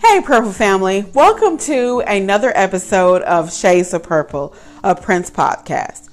Hey Purple family, welcome to another episode of Shades of Purple, a Prince podcast.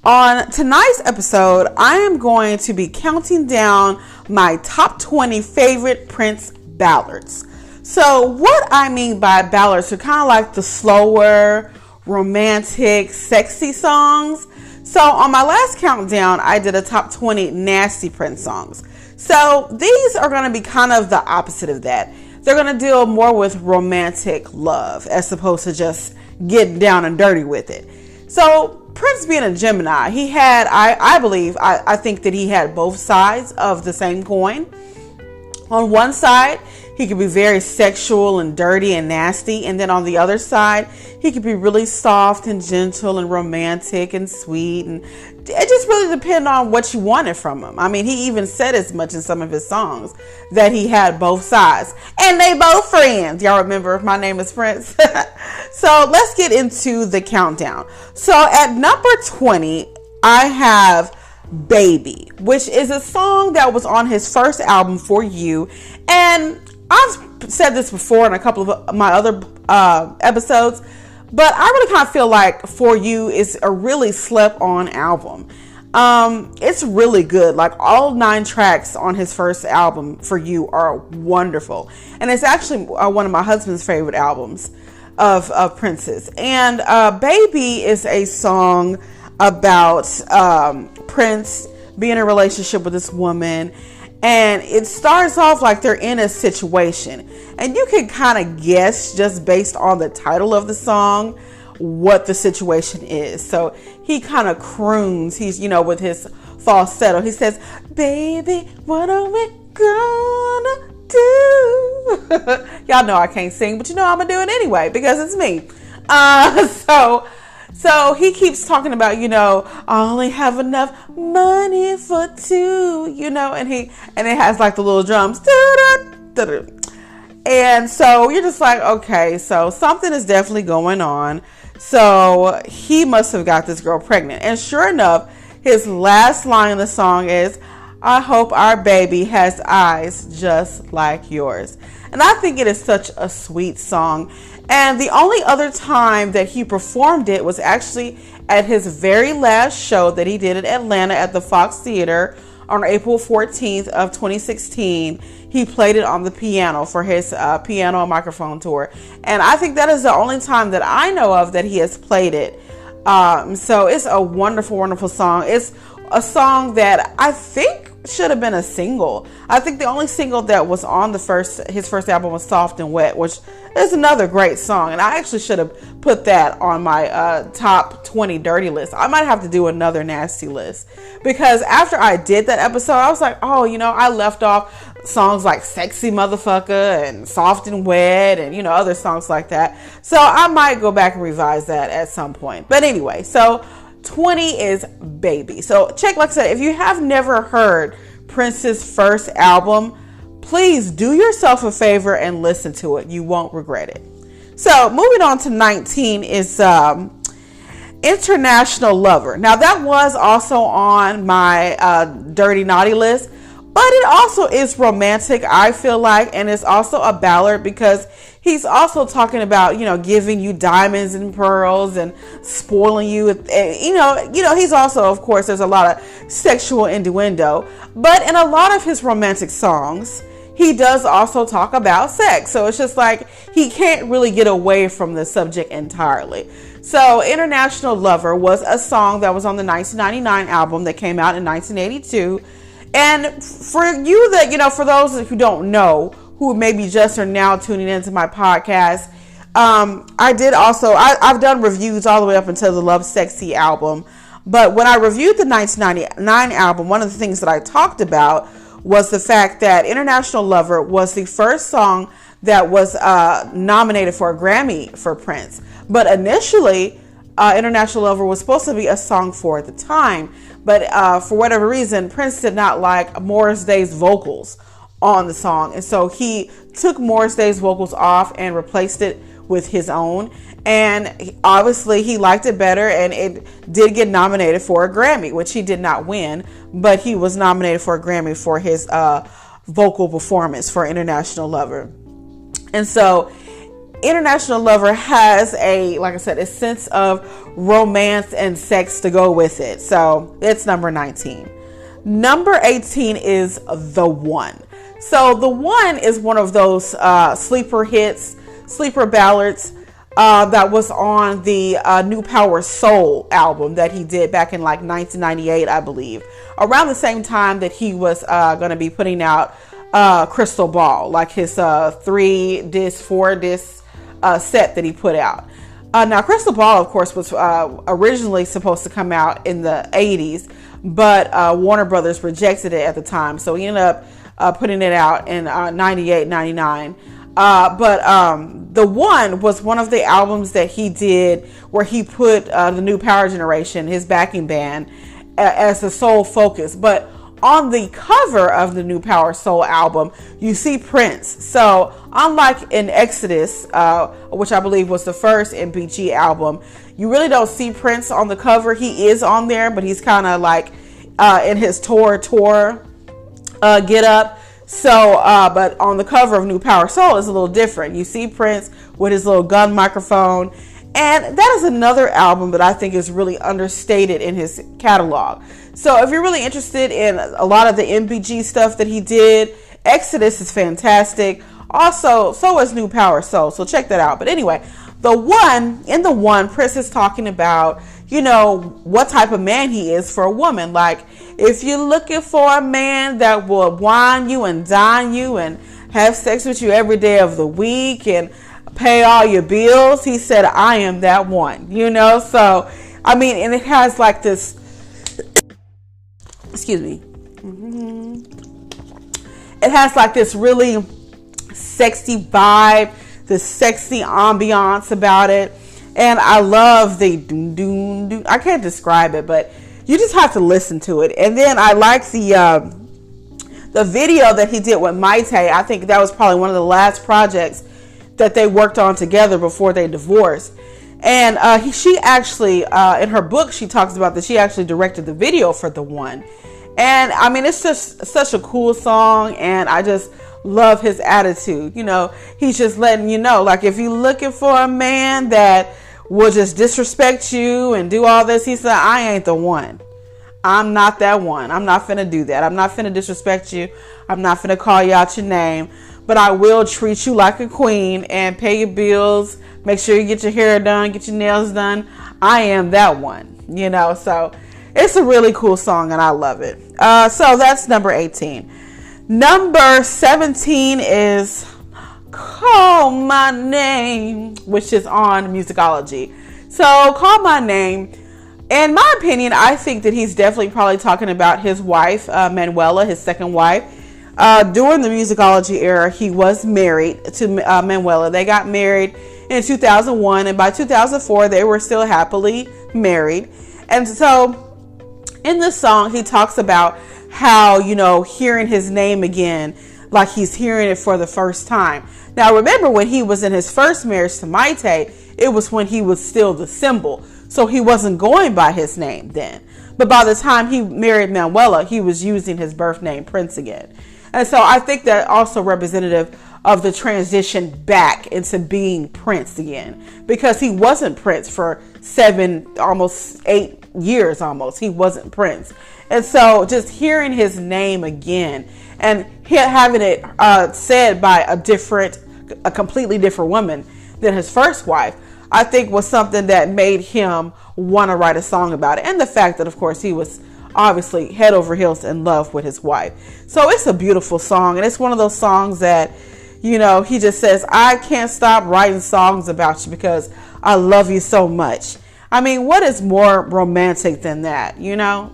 On tonight's episode, I am going to be counting down my top 20 favorite Prince ballads. So what I mean by ballads are kind of like the slower, romantic, sexy songs. So on my last countdown, I did a top 20 nasty Prince songs. So these are going to be kind of the opposite of that. They're going to deal more with romantic love as opposed to just getting down and dirty with it. So Prince being a Gemini, he had, I think that he had both sides of the same coin. On one side, he could be very sexual and dirty and nasty. And then on the other side, he could be really soft and gentle and romantic and sweet. And it just really depended on what you wanted from him. I mean, he even said as much in some of his songs that he had both sides. And they both friends. Y'all remember My Name is Prince? So let's get into the countdown. So at number 20, I have Baby, which is a song that was on his first album, For You. And I've said this before in a couple of my other episodes, but I really kind of feel like For You is a really slept on album. It's really good. Like all 9 tracks on his first album, For You, are wonderful. And it's actually one of my husband's favorite albums of Prince's. And Baby is a song about Prince being in a relationship with this woman, and it starts off like they're in a situation, and you can kind of guess just based on the title of the song what the situation is. So he kind of croons, he's with his falsetto, he says, "Baby, what are we gonna do?" Y'all know I can't sing, but I'm gonna do it anyway because it's me. So he keeps talking about, I only have enough money for 2, and it has like the little drums. And so you're just like, okay, so something is definitely going on. So he must have got this girl pregnant. And sure enough, his last line in the song is, "I hope our baby has eyes just like yours." And I think it is such a sweet song. And the only other time that he performed it was actually at his very last show that he did in Atlanta at the Fox Theater on April 14th of 2016. He played it on the piano for his piano and microphone tour. And I think that is the only time that I know of that he has played it. So it's a wonderful, wonderful song. It's a song that I think should have been a single. I think the only single that was on his first album was Soft and Wet, which is another great song. And I actually should have put that on my top 20 dirty list. I might have to do another nasty list, because after I did that episode, I was like, I left off songs like Sexy Motherfucker and Soft and Wet and, other songs like that. So I might go back and revise that at some point. But anyway, so 20 is Baby. So check, like I said, if you have never heard Prince's first album, please do yourself a favor and listen to it. You won't regret it. So moving on to 19 is International Lover. Now that was also on my dirty naughty list, but it also is romantic, I feel like, and it's also a ballad because he's also talking about, giving you diamonds and pearls and spoiling you. He's also, of course, there's a lot of sexual innuendo, but in a lot of his romantic songs, he does also talk about sex. So it's just like he can't really get away from the subject entirely. So International Lover was a song that was on the 1999 album that came out in 1982. And for you that, for those who don't know, who maybe just are now tuning into my podcast, I've done reviews all the way up until the Love Sexy album. But when I reviewed the 1999 album, one of the things that I talked about was the fact that International Lover was the first song that was nominated for a Grammy for Prince. But initially, International Lover was supposed to be a song for the time. But for whatever reason, Prince did not like Morris Day's vocals on the song. And so he took Morris Day's vocals off and replaced it with his own. And obviously he liked it better, and it did get nominated for a Grammy, which he did not win, but he was nominated for a Grammy for his vocal performance for International Lover. And so International Lover has like I said, a sense of romance and sex to go with it. So it's number 19. Number 18 is The One. So The One is one of those sleeper hits, sleeper ballads that was on the New Power Soul album that he did back in like 1998, I believe. Around the same time that he was going to be putting out Crystal Ball, like his 4-disc set that he put out. Now, Crystal Ball, of course, was originally supposed to come out in the 80s, but Warner Brothers rejected it at the time. So he ended up putting it out in 98, 99. But The One was one of the albums that he did where he put the New Power Generation, his backing band, as the sole focus. But on the cover of the New Power Soul album, you see Prince. So unlike in Exodus, which I believe was the first MPG album, you really don't see Prince on the cover. He is on there, but he's kind of like in his tour get up. So, but on the cover of New Power Soul is a little different. You see Prince with his little gun microphone. And that is another album that I think is really understated in his catalog. So if you're really interested in a lot of the MPG stuff that he did, Exodus is fantastic. Also, so is New Power Soul. So check that out. But anyway, in the one, Prince is talking about, what type of man he is for a woman. Like, if you're looking for a man that will wine you and dine you and have sex with you every day of the week and pay all your bills, he said, I am that one, So, I mean, and it has like this, excuse me. It has like this really sexy vibe, this sexy ambiance about it. And I love the doom, doom, doom. I can't describe it, but you just have to listen to it. And then I like the video that he did with Maite. I think that was probably one of the last projects that they worked on together before they divorced. And she actually, in her book, she talks about that she actually directed the video for The One. And I mean, it's just such a cool song, and I just love his attitude. He's just letting you know, like, if you're looking for a man that will just disrespect you and do all this, he said, I ain't the one. I'm not that one. I'm not finna do that. I'm not finna disrespect you. I'm not finna call you out your name. But I will treat you like a queen and pay your bills. Make sure you get your hair done, get your nails done. I am that one, So it's a really cool song and I love it. So that's number 18. Number 17 is Call My Name, which is on Musicology. So Call My Name, in my opinion, I think that he's definitely probably talking about his wife, Manuela, his second wife. During the Musicology era, he was married to Manuela. They got married in 2001, and by 2004, they were still happily married. And so in the song, he talks about how, hearing his name again, like he's hearing it for the first time. Now, remember when he was in his first marriage to Maite, it was when he was still the symbol. So he wasn't going by his name then. But by the time he married Manuela, he was using his birth name, Prince, again. And so I think that also representative of the transition back into being Prince again, because he wasn't Prince for 7, almost 8 years almost. He wasn't Prince. And so just hearing his name again and having it said by a completely different woman than his first wife, I think was something that made him want to write a song about it. And the fact that, of course, he was obviously head over heels in love with his wife. So it's a beautiful song. And it's one of those songs that, he just says, I can't stop writing songs about you because I love you so much. I mean, what is more romantic than that,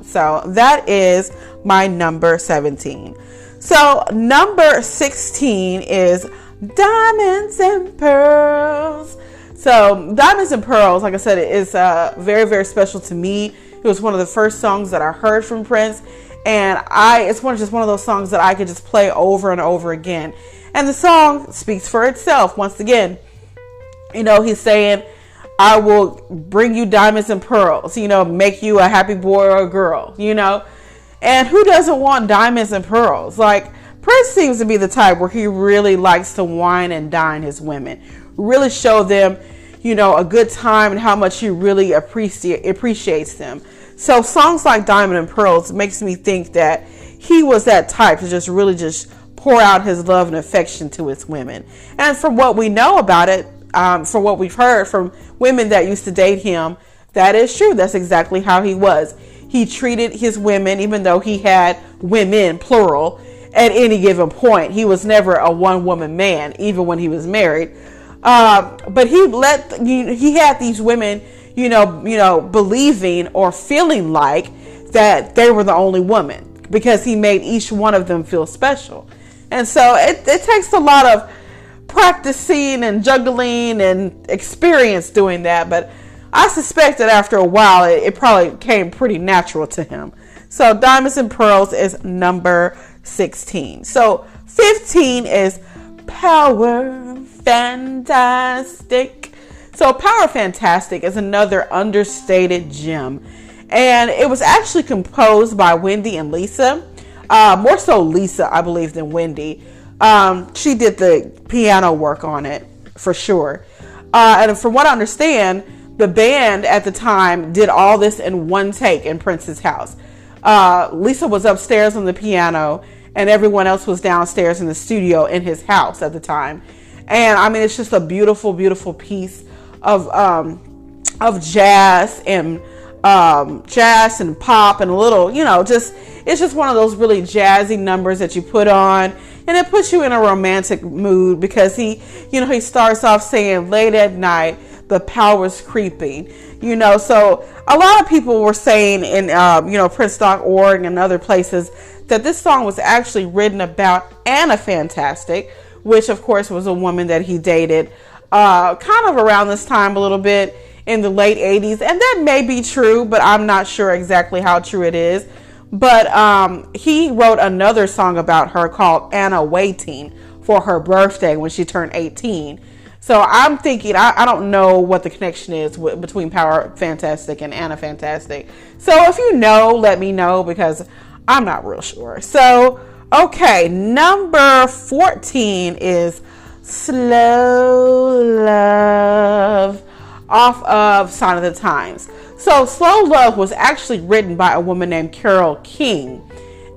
So that is my number 17. So number 16 is Diamonds and Pearls. So Diamonds and Pearls, like I said, it is very, very special to me. It was one of the first songs that I heard from Prince. And it's just one of those songs that I could just play over and over again. And the song speaks for itself. Once again, he's saying, I will bring you diamonds and pearls, make you a happy boy or a girl, And who doesn't want diamonds and pearls? Like, Prince seems to be the type where he really likes to wine and dine his women, really show them, a good time and how much he really appreciates them. So songs like Diamond and Pearls makes me think that he was that type to just really just pour out his love and affection to his women. And from what we know about it, from what we've heard from women that used to date him, that is true. That's exactly how he was. He treated his women, even though he had women, plural, at any given point. He was never a one-woman man, even when he was married. But he had these women, believing or feeling like that they were the only woman, because he made each one of them feel special. And so it takes a lot of practicing and juggling and experience doing that. But I suspect that after a while, it probably came pretty natural to him. So Diamonds and Pearls is number 16. So 15 is Power Fantastic. So Power Fantastic is another understated gem. And it was actually composed by Wendy and Lisa. More so Lisa, I believe, than Wendy. She did the piano work on it, for sure. And from what I understand, the band at the time did all this in one take in Prince's house. Lisa was upstairs on the piano, and everyone else was downstairs in the studio in his house at the time. And I mean, it's just a beautiful, beautiful piece of jazz and pop and a little, it's just one of those really jazzy numbers that you put on, and it puts you in a romantic mood, because he starts off saying, late at night, the power's creeping, so a lot of people were saying in, Prince.org and other places that this song was actually written about Anna Fantastic, which of course was a woman that he dated, kind of around this time a little bit in the late 80s. And that may be true, but I'm not sure exactly how true it is. But he wrote another song about her called Anna Waiting for her birthday when she turned 18. So I'm thinking, I don't know what the connection is between Power Fantastic and Anna Fantastic. So if you know, let me know, because I'm not real sure. So, okay, number 14 is Slow Love, off of Sign of the Times. So Slow Love was actually written by a woman named Carole King,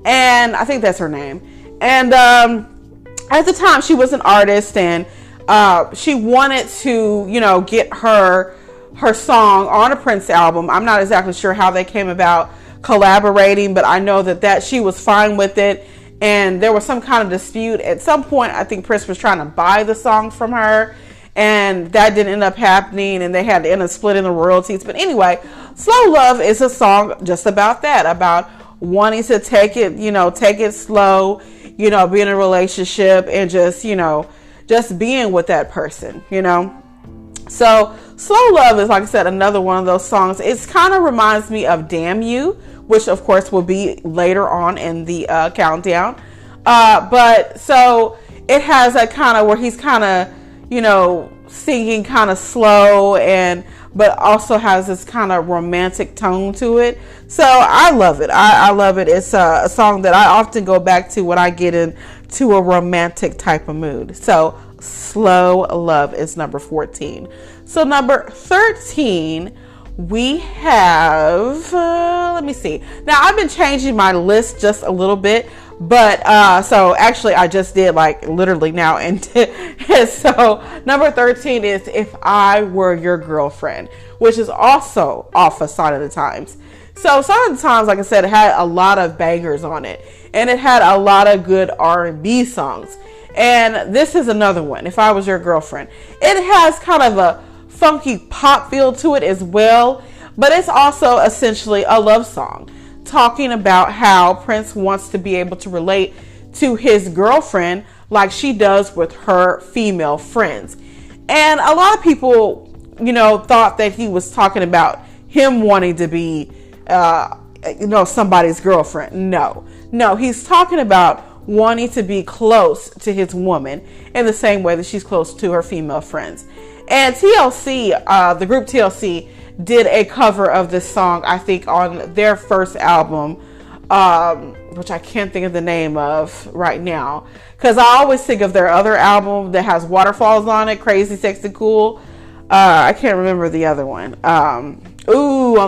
and I think that's her name. And at the time, she was an artist, and she wanted to, get her song on a Prince album. I'm not exactly sure how they came about collaborating, but I know that she was fine with it. And there was some kind of dispute. At some point, I think Prince was trying to buy the song from her, and that didn't end up happening, and they had to end up splitting the royalties. But anyway, Slow Love is a song just about that, about wanting to take it slow, be in a relationship, and just being with that person, So Slow Love is, like I said, another one of those songs. It kind of reminds me of Damn You, which of course will be later on in the countdown. But so it has that kind of where he's kind of, singing kind of slow, but also has this kind of romantic tone to it. So I love it. I love it. It's a song that I often go back to when I get into a romantic type of mood. So Slow Love is number 14. So number 13, we have, let me see. Now I've been changing my list just a little bit, but so actually I just did literally now. And so number 13 is If I Were Your Girlfriend, which is also off of Sign of the Times. So Sign of the Times, like I said, it had a lot of bangers on it, and it had a lot of good R&B songs. And this is another one, If I Was Your Girlfriend. It has kind of a funky pop feel to it as well, but it's also essentially a love song talking about how Prince wants to be able to relate to his girlfriend like she does with her female friends. And a lot of people, thought that he was talking about him wanting to be, somebody's girlfriend. No, he's talking about wanting to be close to his woman in the same way that she's close to her female friends. And TLC, the group TLC, did a cover of this song, I think, on their first album, which I can't think of the name of right now, because I always think of their other album that has waterfalls on it, Crazy Sexy Cool. I can't remember the other one. On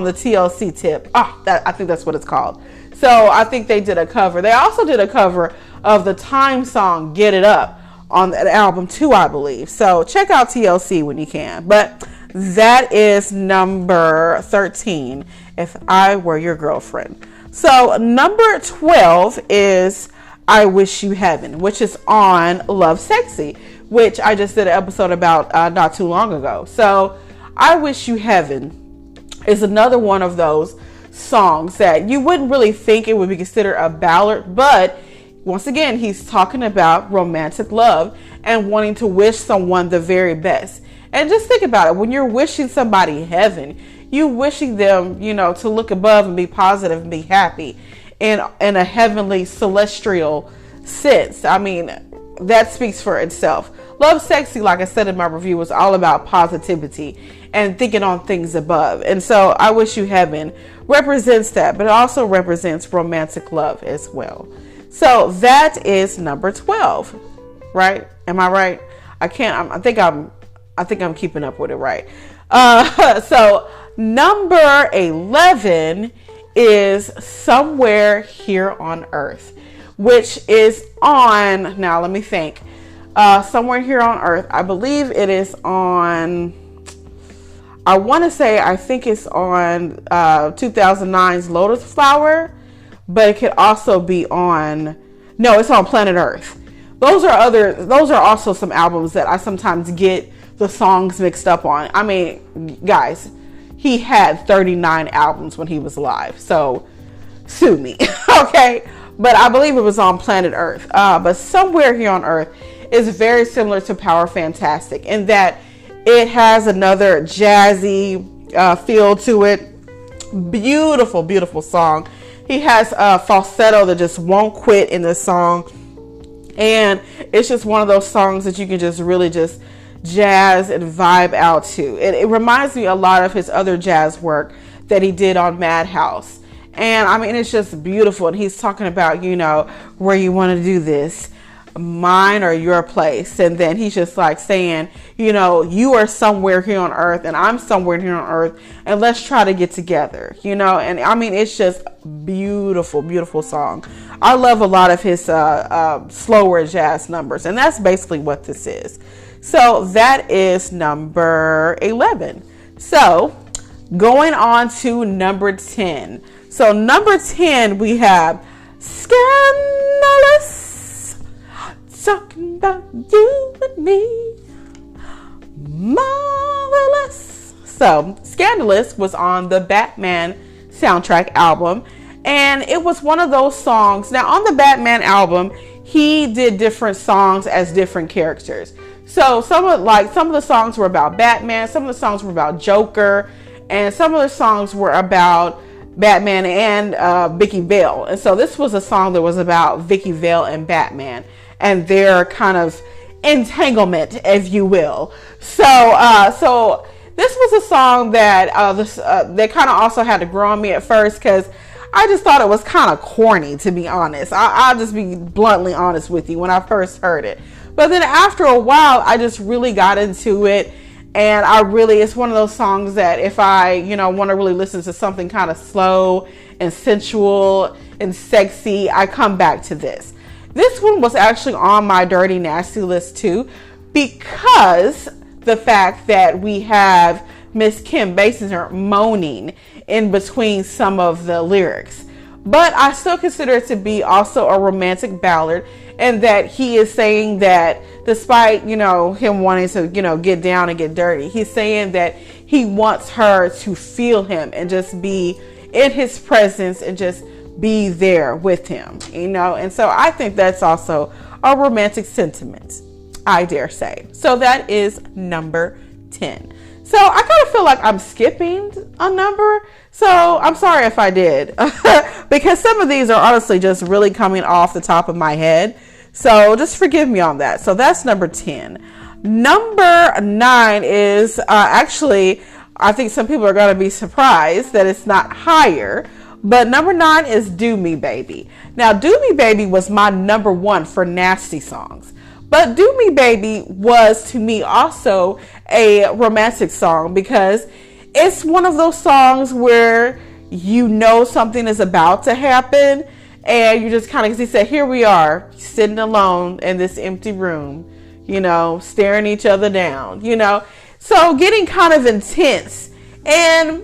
the TLC tip. I think that's what it's called. So I think they did a cover. They also did a cover of the Time song Get It Up on that album too, I believe. So check out TLC when you can. But that is number 13, If I Were Your Girlfriend. So number 12 is I Wish You Heaven, which is on Love Sexy, which I just did an episode about not too long ago. So I Wish You Heaven is another one of those songs that you wouldn't really think it would be considered a ballad, but once again, he's talking about romantic love and wanting to wish someone the very best. And just think about it. When you're wishing somebody heaven, you wishing them, to look above and be positive and be happy in a heavenly celestial sense. I mean, that speaks for itself. Love Sexy, like I said in my review, was all about positivity and thinking on things above. And so I Wish You Heaven represents that, but it also represents romantic love as well. So that is number 12, right? Am I right? I think I'm keeping up with it right. So number 11 is Somewhere Here on Earth, which is on, now let me think. Somewhere Here on Earth, I believe it is on, I think it's on 2009's Lotus Flower, but it could also be it's on Planet Earth. Those are also some albums that I sometimes get the songs mixed up on. I mean, guys, he had 39 albums when he was alive, so sue me, okay? But I believe it was on Planet Earth. But Somewhere Here on Earth is very similar to Power Fantastic in that it has another jazzy feel to it. Beautiful, beautiful song. He has a falsetto that just won't quit in this song. And it's just one of those songs that you can just really just jazz and vibe out to. It reminds me a lot of his other jazz work that he did on Madhouse. And I mean, it's just beautiful. And he's talking about, where you want to do this, mine or your place. And then he's just like saying, you are somewhere here on earth and I'm somewhere here on earth, and let's try to get together, and I mean, it's just beautiful, beautiful song. I love a lot of his slower jazz numbers, and that's basically what this is. So that is number 11. So going on to number 10. So number 10, we have Scandalous, talking about you and me, marvelous. So Scandalous was on the Batman soundtrack album, and it was one of those songs. Now on the Batman album, he did different songs as different characters. So some of the songs were about Batman, some of the songs were about Joker, and some of the songs were about Batman and Vicky Vale. And so this was a song that was about Vicky Vale and Batman and their kind of entanglement, if you will. So this was a song that that kind of also had to grow on me at first, because I just thought it was kind of corny, to be honest. I'll just be bluntly honest with you when I first heard it. But then after a while, I just really got into it. And it's one of those songs that if I, want to really listen to something kind of slow and sensual and sexy, I come back to this. This one was actually on my Dirty Nasty list too, because the fact that we have Miss Kim Basinger moaning in between some of the lyrics. But I still consider it to be also a romantic ballad, and that he is saying that despite, him wanting to, get down and get dirty, he's saying that he wants her to feel him and just be in his presence and just be there with him, And so I think that's also a romantic sentiment, I dare say. So that is number 10. So I kind of feel like I'm skipping a number. So I'm sorry if I did, because some of these are honestly just really coming off the top of my head. So just forgive me on that. So that's number 10. Number 9 is actually, I think some people are going to be surprised that it's not higher, But number 9 is Do Me Baby. Now, Do Me Baby was my number 1 for nasty songs. But Do Me Baby was, to me, also a romantic song because it's one of those songs where you know something is about to happen and you just kind of, because he said, here we are sitting alone in this empty room, you know, staring each other down, you know. So getting kind of intense. And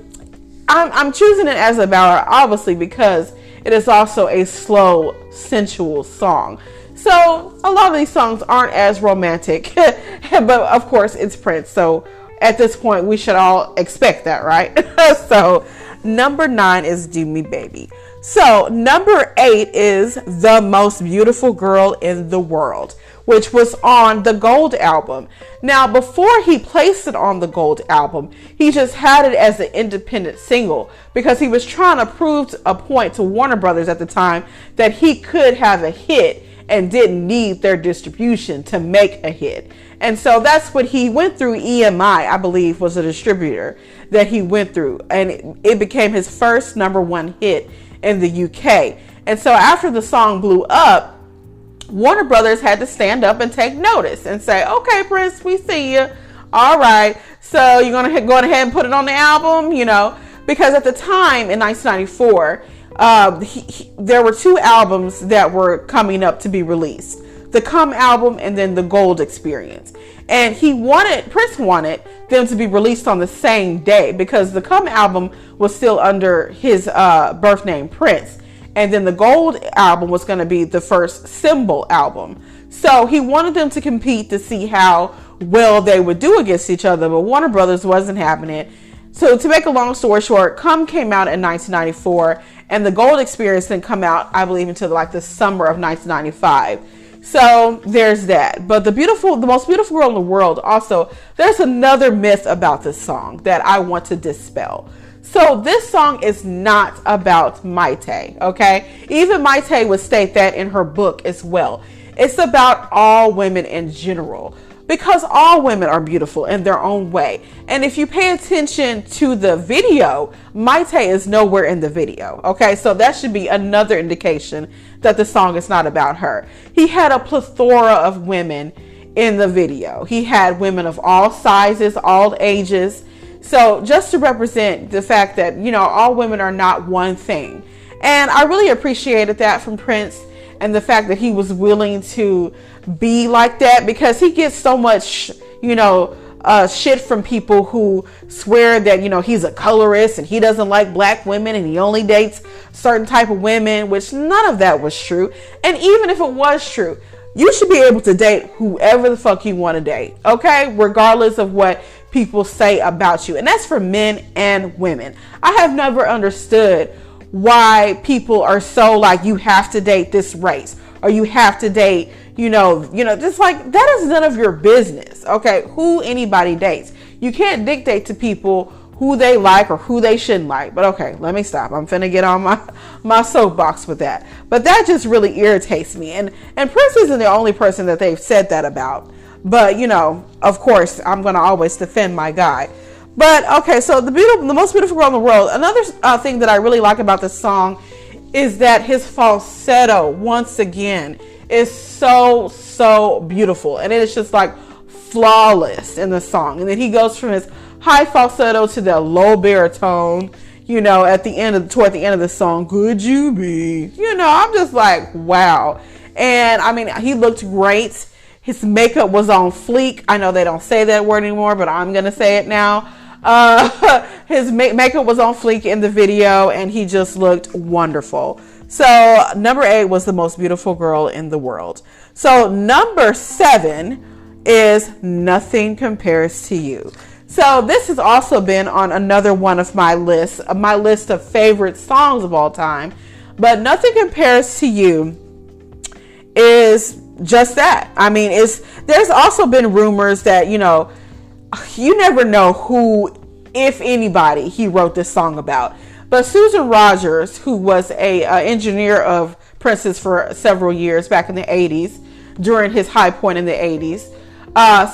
I'm choosing it as a ballad, obviously, because it is also a slow, sensual song. So a lot of these songs aren't as romantic, but of course it's Prince. So at this point, we should all expect that, right? So number 9 is Do Me Baby. So number 8 is The Most Beautiful Girl in the World, which was on the Gold album. Now, before he placed it on the Gold album, he just had it as an independent single because he was trying to prove a point to Warner Brothers at the time that he could have a hit and didn't need their distribution to make a hit. And so that's what he went through. EMI, I believe, was a distributor that he went through, and it became his first number 1 hit in the UK. And so after the song blew up, Warner Brothers had to stand up and take notice and say, okay, Prince, we see you. All right. So you're going to go ahead and put it on the album, you know, because at the time in 1994, there were 2 albums that were coming up to be released. The Come album and then the Gold Experience. And Prince wanted them to be released on the same day because the Come album was still under his birth name, Prince. And then the Gold album was going to be the first Symbol album. So he wanted them to compete to see how well they would do against each other, but Warner Brothers wasn't having it. So to make a long story short, Come came out in 1994, and the Gold Experience didn't come out, I believe, until like the summer of 1995. So there's that. But the Most Beautiful Girl in the World, also, there's another myth about this song that I want to dispel. So this song is not about Maite, okay? Even Maite would state that in her book as well. It's about all women in general, because all women are beautiful in their own way. And if you pay attention to the video, Maite is nowhere in the video, okay? So that should be another indication that the song is not about her. He had a plethora of women in the video. He had women of all sizes, all ages. So just to represent the fact that, you know, all women are not one thing. And I really appreciated that from Prince, and the fact that he was willing to be like that, because he gets so much, you know, shit from people who swear that, you know, he's a colorist and he doesn't like black women and he only dates certain type of women, which none of that was true. And even if it was true, you should be able to date whoever the fuck you want to date, okay? Regardless of what people say about you. And that's for men and women. I have never understood why people are so like, you have to date this race, or you have to date, you know, just like, that is none of your business, okay? Who anybody dates. You can't dictate to people who they like or who they shouldn't like. But okay, let me stop. I'm finna get on my soapbox with that. But that just really irritates me. And Prince isn't the only person that they've said that about. But, you know, of course, I'm going to always defend my guy. But, okay, so the Most Beautiful Girl in the World. Another thing that I really like about this song is that his falsetto, once again, is so beautiful. And it is just like flawless in the song. And then he goes from his high falsetto to the low baritone, you know, toward the end of the song, could you be? You know, I'm just like, wow. And I mean, he looked great. His makeup was on fleek. I know they don't say that word anymore, but I'm going to say it now. His makeup was on fleek in the video, and he just looked wonderful. So number 8 was The Most Beautiful Girl in the World. So number 7 is Nothing Compares to You. So this has also been on another one of my list of favorite songs of all time. But Nothing Compares to You is just that. I mean, there's also been rumors that, you know, you never know who, if anybody, he wrote this song about. But Susan Rogers, who was a engineer of Prince's for several years back in the 80s, during his high point in the 80s,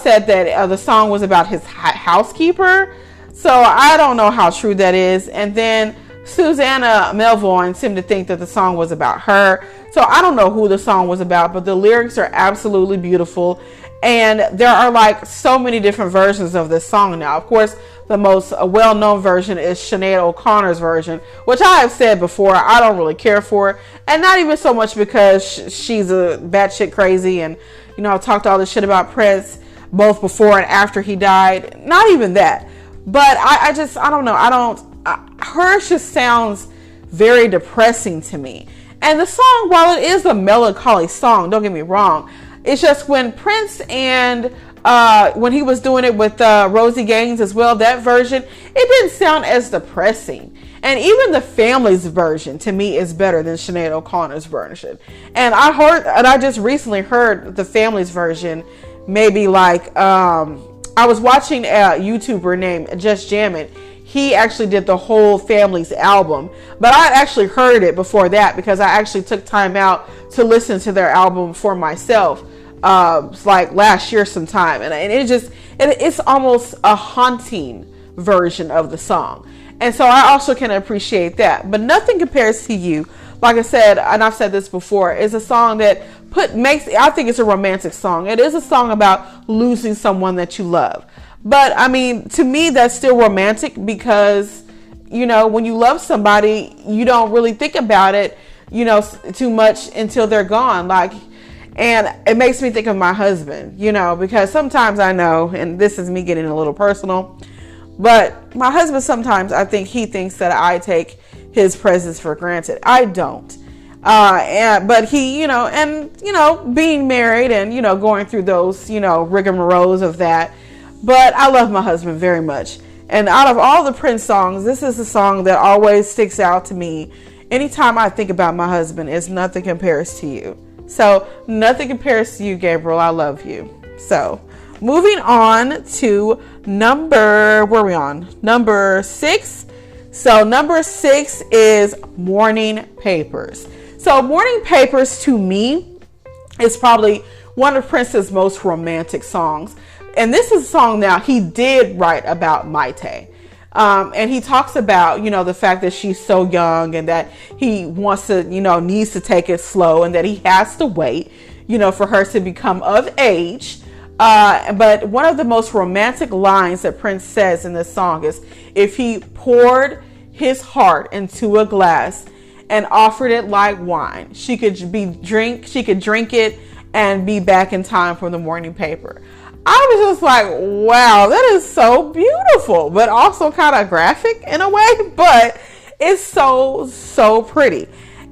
said that the song was about his housekeeper. So I don't know how true that is. And then Susanna Melvoin seemed to think that the song was about her. So I don't know who the song was about, but the lyrics are absolutely beautiful. And there are like so many different versions of this song now. Of course, the most well-known version is Sinead O'Connor's version, which I have said before, I don't really care for. And not even so much because she's a batshit crazy and, you know, talked all this shit about Prince both before and after he died. Not even that. But I don't know. Hers just sounds very depressing to me. And the song, while it is a melancholy song, don't get me wrong, it's just when Prince and when he was doing it with Rosie Gaines as well, that version, it didn't sound as depressing. And even the Family's version to me is better than Sinead O'Connor's version. And I just recently heard the Family's version, maybe like I was watching a YouTuber named Just Jam It. He actually did the whole Family's album, but I actually heard it before that because I actually took time out to listen to their album for myself, like last year sometime, and it's almost a haunting version of the song, and so I also can appreciate that. But Nothing Compares to You, like I said, and I've said this before, is a song that I think it's a romantic song. It is a song about losing someone that you love. But I mean, to me, that's still romantic because, you know, when you love somebody, you don't really think about it, you know, too much until they're gone. Like, and it makes me think of my husband, you know, because sometimes I know, and this is me getting a little personal, but my husband, sometimes I think he thinks that I take his presence for granted. I don't. But he, you know, being married and, you know, going through those, you know, rigmaroles of that. But I love my husband very much. And out of all the Prince songs, this is the song that always sticks out to me. Anytime I think about my husband, is Nothing Compares to You. So, Nothing Compares to You, Gabriel. I love you. So, moving on to where are we on? Number 6. So, number 6 is Morning Papers. So, Morning Papers to me is probably one of Prince's most romantic songs. And this is a song now he did write about Maite. And he talks about, you know, the fact that she's so young and that he wants to, you know, needs to take it slow and that he has to wait, you know, for her to become of age. But one of the most romantic lines that Prince says in this song is, if he poured his heart into a glass and offered it like wine, she could drink it and be back in time for the morning paper. I was just like, wow, that is so beautiful, but also kind of graphic in a way, but it's so, so pretty.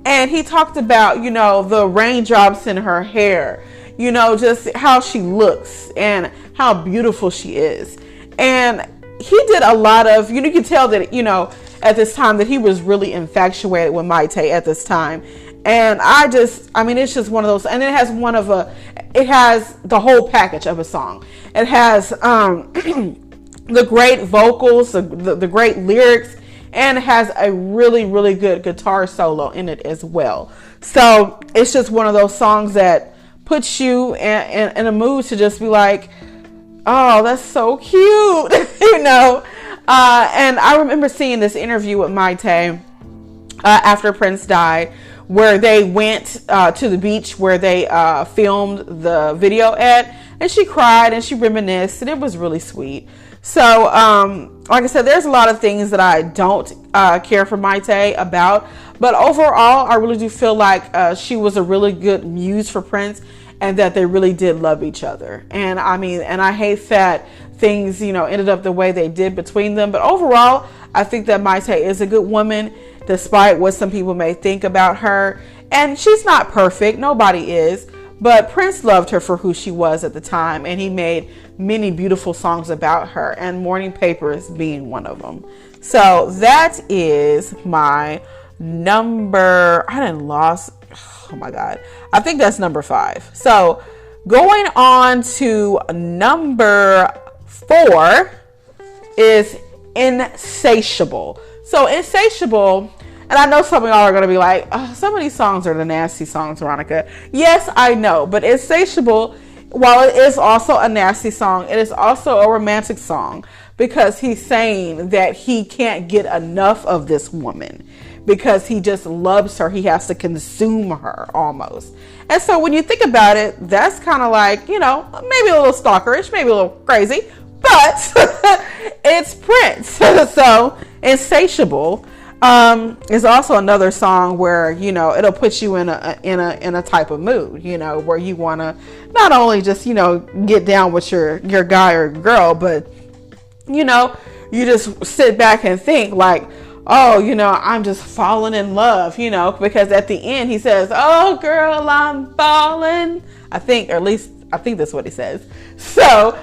And he talked about, you know, the raindrops in her hair, you know, just how she looks and how beautiful she is. And he did a lot of, you can tell that, you know, at this time that he was really infatuated with Maite at this time. And it's just one of those, and it has the whole package of a song. It has the great vocals, the great lyrics, and it has a really, really good guitar solo in it as well. So it's just one of those songs that puts you in a mood to just be like, oh, that's so cute, you know. And I remember seeing this interview with Maite after Prince died, where they went to the beach where they filmed the video at, and she cried and she reminisced, and it was really sweet. So, like I said, there's a lot of things that I don't care for Maite about, but overall, I really do feel like she was a really good muse for Prince, and that they really did love each other. And I hate that things, you know, ended up the way they did between them. But overall, I think that Maite is a good woman, despite what some people may think about her. And she's not perfect. Nobody is. But Prince loved her for who she was at the time. And he made many beautiful songs about her. And Morning Papers being one of them. So that is my number. Oh my God. I think that's number 5. So going on to number 4 is Insatiable. So Insatiable, and I know some of y'all are going to be like, oh, some of these songs are the nasty songs, Veronica. Yes, I know. But Insatiable, while it is also a nasty song, it is also a romantic song. because he's saying that he can't get enough of this woman because he just loves her. He has to consume her almost. And so when you think about it, that's kind of like, maybe a little stalkerish, maybe a little crazy, but it's Prince. So Insatiable is also another song where, it'll put you in a type of mood, where you want to not only just, get down with your guy or girl, but, you just sit back and think like, oh, I'm just falling in love, because at the end he says, oh girl, I'm falling. I think that's what he says. So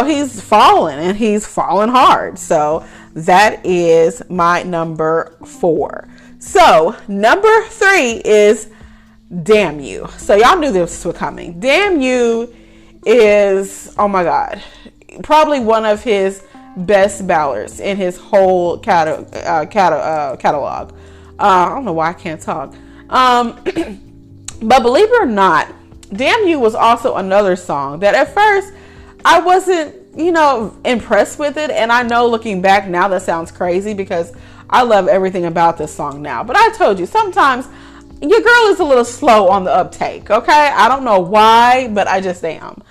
he's falling, and he's falling hard. So that is my number 4. So number 3 is Damn You. So y'all knew this was coming. Damn You is, oh my God, probably one of his best ballads in his whole catalog. I don't know why I can't talk. But believe it or not, Damn You was also another song that at first I wasn't, impressed with it. And I know looking back now that sounds crazy because I love everything about this song now. But I told you, sometimes your girl is a little slow on the uptake, okay? I don't know why, but I just am.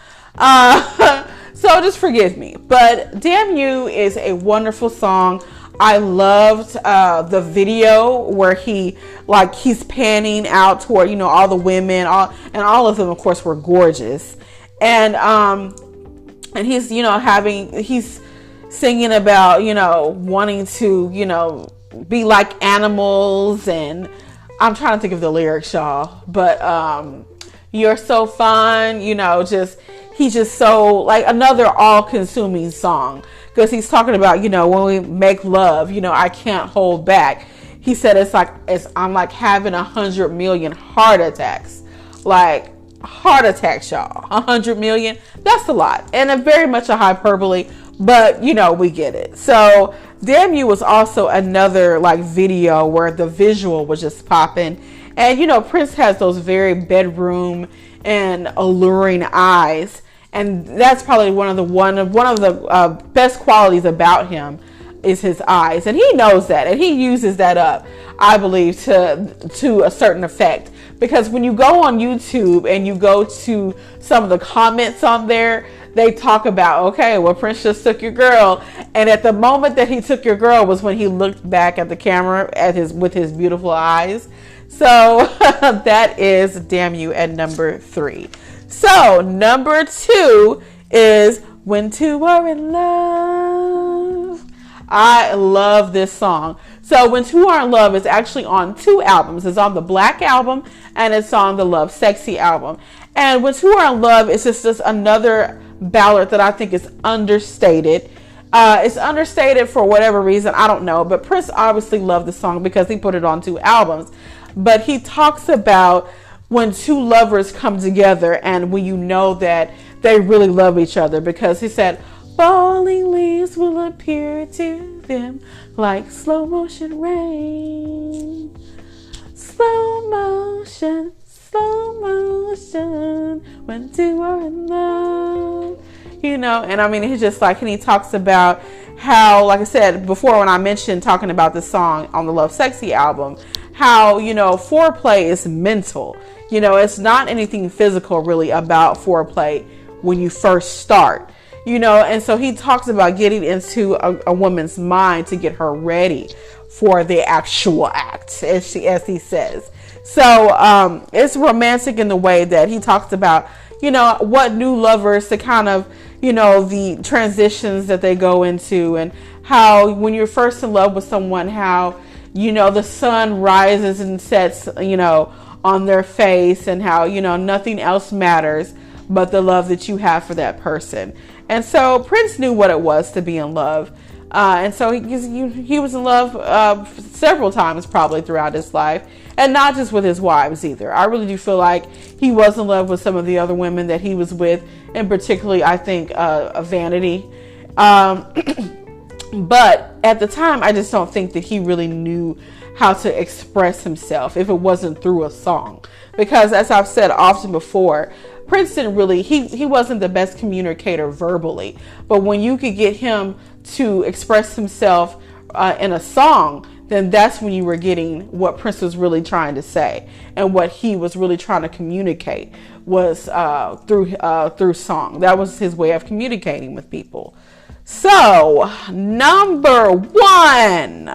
So just forgive me. But Damn You is a wonderful song. I loved the video where he's panning out toward, all the women, all of them, of course, were gorgeous. And he's, he's singing about, wanting to, be like animals. And I'm trying to think of the lyrics, y'all. But you're so fun, he's just so like another all-consuming song, because he's talking about, when we make love, I can't hold back. He said I'm like having 100 million heart attacks. Like heart attacks, y'all. 100 million, that's a lot, and a very much a hyperbole, but we get it. So Damn You was also another like video where the visual was just popping. And Prince has those very bedroom and alluring eyes, and that's probably one of the best qualities about him is his eyes, and he knows that, and he uses that up, I believe, to a certain effect. Because when you go on YouTube and you go to some of the comments on there, they talk about, okay, well, Prince just took your girl, and at the moment that he took your girl was when he looked back at the camera with his beautiful eyes. So that is Damn You at number 3. So number 2 is When Two Are in Love. I love this song. So When Two Are in Love is actually on 2 albums. It's on the Black album and it's on the Love Sexy album. And When Two Are in Love is just another ballad that I think is understated. It's understated for whatever reason, I don't know. But Prince obviously loved the song because he put it on 2 albums. But he talks about when 2 lovers come together and when you know that they really love each other, because he said, falling leaves will appear to them like slow motion rain. Slow motion, when 2 are in love. And I mean, he's just like, and he talks about how, like I said before, when I mentioned talking about this song on the Love Sexy album, how, foreplay is mental. It's not anything physical really about foreplay when you first start, and so he talks about getting into a woman's mind to get her ready for the actual act, as he says. So it's romantic in the way that he talks about, what new lovers to kind of, the transitions that they go into, and how when you're first in love with someone, how, the sun rises and sets, on their face, and how, nothing else matters but the love that you have for that person. And so Prince knew what it was to be in love. And so he was in love several times probably throughout his life, and not just with his wives either. I really do feel like he was in love with some of the other women that he was with, and particularly I think Vanity. But at the time, I just don't think that he really knew how to express himself if it wasn't through a song. Because as I've said often before, Prince didn't really, he wasn't the best communicator verbally, but when you could get him to express himself in a song, then that's when you were getting what Prince was really trying to say, and what he was really trying to communicate was through song. That was his way of communicating with people. So number one.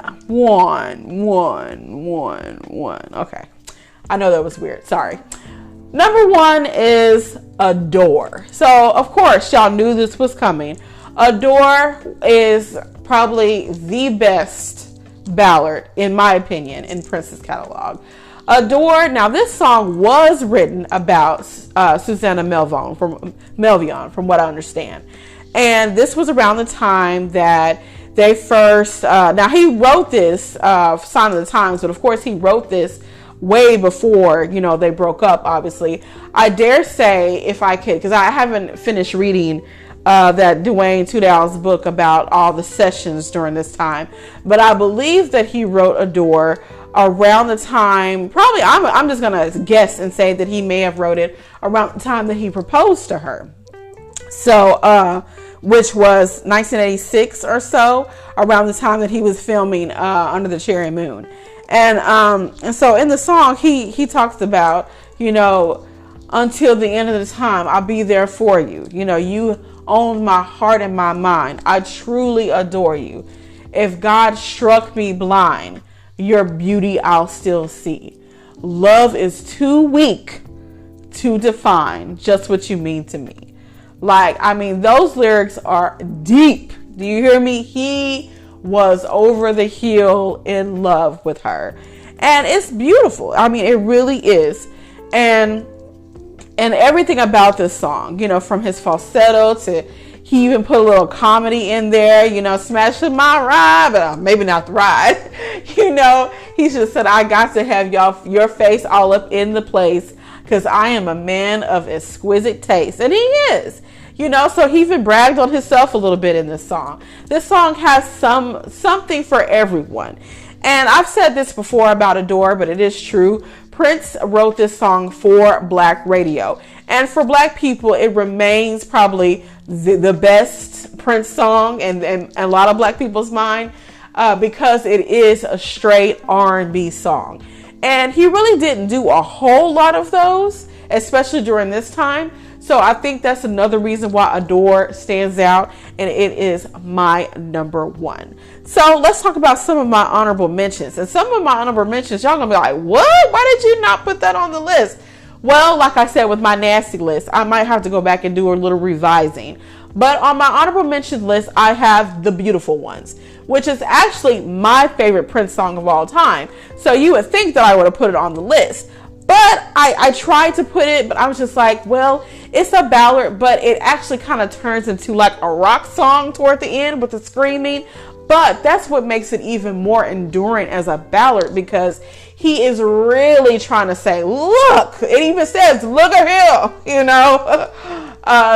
Okay, I know that was weird. Sorry. Number one is Adore. So of course y'all knew this was coming. Adore is probably the best ballad, in my opinion, in Prince's catalog. Adore. Now, this song was written about Susanna Melvion, from what I understand, and this was around the time that they first. Now, he wrote this Sign of the Times, but of course, he wrote this way before they broke up. Obviously, I dare say, if I could, because I haven't finished reading that Dwayne Tudow's book about all the sessions during this time, but I believe that he wrote Adore around the time, probably I'm just gonna guess and say that he may have wrote it around the time that he proposed to her. So which was 1986 or so, around the time that he was filming Under the Cherry Moon. And so in the song he talks about, until the end of the time I'll be there for you. You own my heart and my mind. I truly adore you. If God struck me blind, your beauty I'll still see. Love is too weak to define just what you mean to me. Those lyrics are deep. Do you hear me? He was over the hill in love with her. And it's beautiful. It really is. And everything about this song, from his falsetto to, he even put a little comedy in there, smashing my ride, but maybe not the ride. He just said, I got to have your face all up in the place, because I am a man of exquisite taste. And he is, so he even bragged on himself a little bit in this song. This song has something for everyone. And I've said this before about Adore, but it is true. Prince wrote this song for Black radio. And for Black people, it remains probably the best Prince song in a lot of Black people's mind, because it is a straight R&B song. And he really didn't do a whole lot of those, especially during this time. So I think that's another reason why Adore stands out, and it is my number one. So let's talk about some of my honorable mentions. And some of my honorable mentions, y'all gonna be like, what? Why did you not put that on the list? Well, like I said, with my nasty list, I might have to go back and do a little revising. But on my honorable mention list, I have The Beautiful Ones, which is actually my favorite Prince song of all time. So you would think that I would have put it on the list. But I tried to put it, but I was just like, well, it's a ballad, but it actually kind of turns into like a rock song toward the end with the screaming. But that's what makes it even more enduring as a ballad, because he is really trying to say, look, it even says, look at him,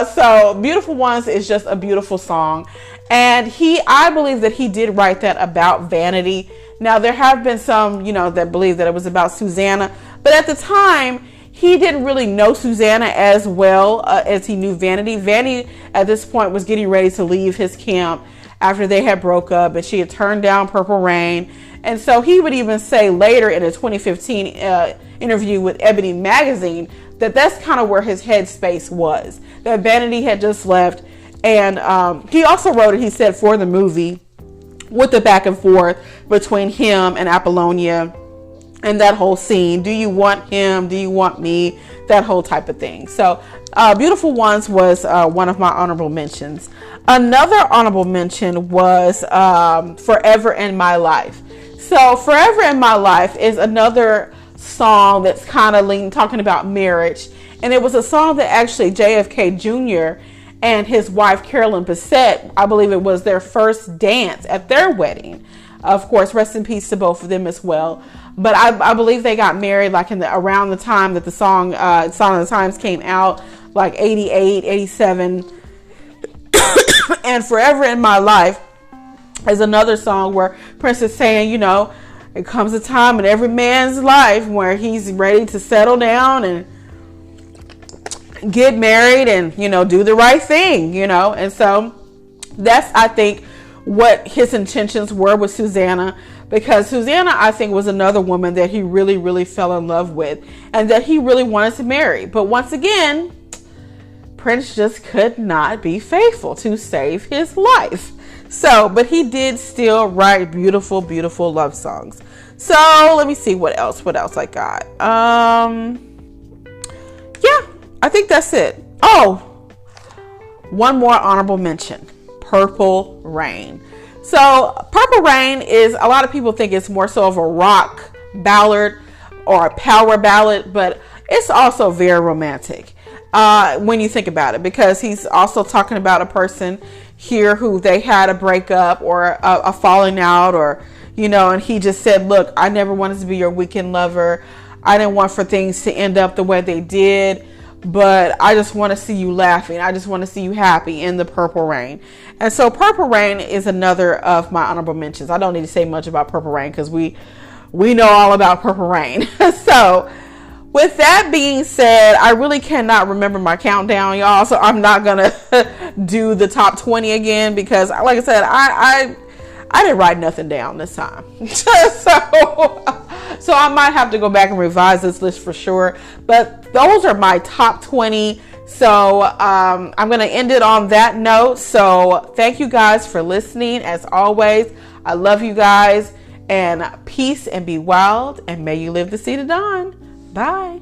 So Beautiful Ones is just a beautiful song. And I believe that he did write that about vanity. Now, there have been some, that believe that it was about Susanna. But at the time, he didn't really know Susanna as well as he knew Vanity. Vanity, at this point, was getting ready to leave his camp after they had broke up, and she had turned down Purple Rain. And so he would even say later in a 2015 interview with Ebony Magazine that that's kind of where his headspace was, that Vanity had just left. And he also wrote it, he said, for the movie, with the back and forth between him and Apollonia. And that whole scene, do you want him? Do you want me? That whole type of thing. So Beautiful Ones was one of my honorable mentions. Another honorable mention was Forever in My Life. So Forever in My Life is another song that's kind of talking about marriage. And it was a song that actually JFK Jr. and his wife Carolyn Bessette, I believe it was their first dance at their wedding. Of course, rest in peace to both of them as well. But I believe they got married like around the time that the song Sign of the Times came out, like 88, 87. And Forever in My Life is another song where Prince is saying, it comes a time in every man's life where he's ready to settle down and get married and, do the right thing, and so that's, I think, what his intentions were with Susanna, because Susanna, I think, was another woman that he really, really fell in love with and that he really wanted to marry. But once again, Prince just could not be faithful to save his life. So, but he did still write beautiful, beautiful love songs. So let me see what else I got. Yeah, I think that's it. Oh, one more honorable mention. Purple Rain. So Purple Rain is, a lot of people think it's more so of a rock ballad or a power ballad, but it's also very romantic when you think about it, because he's also talking about a person here who they had a breakup or a falling out, or and he just said, look, I never wanted to be your weekend lover. I didn't want for things to end up the way they did, but I just want to see you laughing. I just want to see you happy in the Purple Rain. And so Purple Rain is another of my honorable mentions. I don't need to say much about Purple Rain because we know all about Purple Rain. So with that being said, I really cannot remember my countdown, y'all. So I'm not going to do the top 20 again because, like I said, I didn't write nothing down this time. So I might have to go back and revise this list for sure. But those are my top 20. So I'm going to end it on that note. So thank you guys for listening. As always, I love you guys, and peace and be wild, and may you live to see the dawn. Bye.